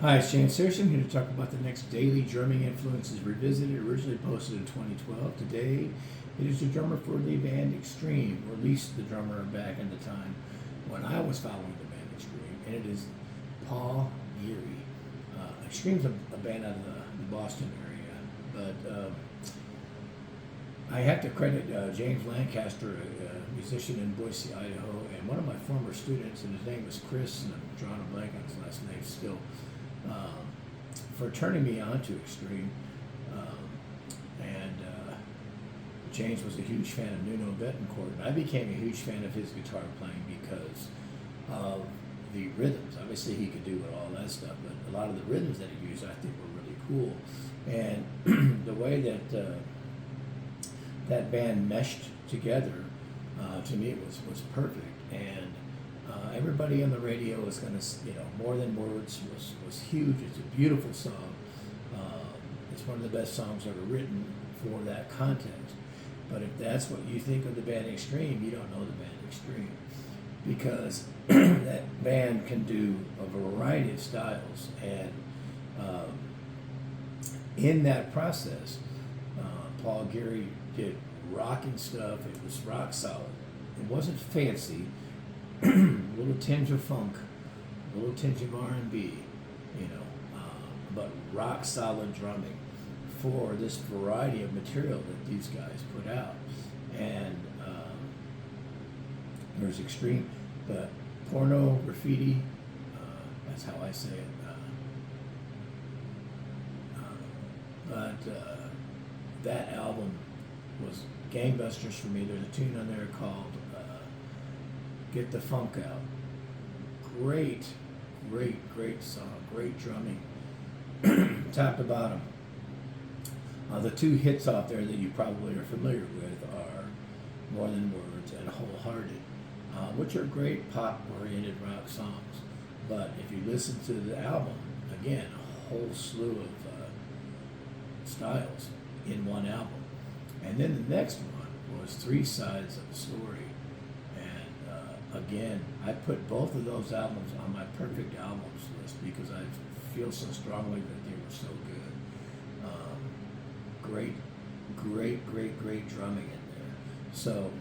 Hi, it's James Searson here to talk about the next daily drumming influences revisited, originally posted in 2012. Today, it is the drummer for the band Extreme, or at least the drummer back in the time when I was following the band Extreme, and it is Paul Geary. Extreme's a band out of the Boston area, but I have to credit James Lancaster, a musician in Boise, Idaho, and one of my former students, and his name was Chris, and I'm drawing a blank on his last name still, for turning me on to Extreme. And James was a huge fan of Nuno Betancourt, and I became a huge fan of his guitar playing because of the rhythms. Obviously, he could do all that stuff, but a lot of the rhythms that he used, I think, were really cool. And the way that that band meshed together, to me, was perfect. And everybody on the radio was going to, More Than Words was huge. It's a beautiful song. It's one of the best songs ever written for that context. But if that's what you think of the band Extreme, you don't know the band Extreme. Because that band can do a variety of styles. And in that process, Paul Geary did rocking stuff. It was rock solid. It wasn't fancy. A little tinge of funk, a little tinge of R&B, but rock solid drumming for this variety of material that these guys put out. And there's Extreme, but porno, graffiti, that's how I say it. But that album was gangbusters for me. There's a tune on there called Get the Funk Out. Great song, great drumming, top to bottom. The two hits off there that you probably are familiar with are More Than Words and Wholehearted, which are great pop-oriented rock songs. But if you listen to the album, again, a whole slew of styles in one album. And then the next one was Three Sides of the Story. Again, I put both of those albums on my perfect albums list because I feel so strongly that they were so good. Great drumming in there. So,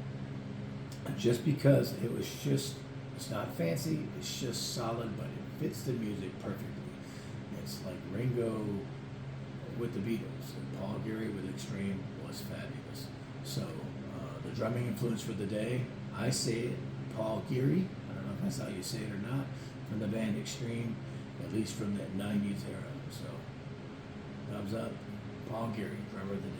just because it's not fancy, it's just solid, but it fits the music perfectly. It's like Ringo with the Beatles, and Paul Geary with Extreme was fabulous. So, the drumming influence for the day, I say it, Paul Geary, I don't know if that's how you say it or not, from the band Extreme, at least from the 90s era. So, thumbs up, Paul Geary, drummer of the day.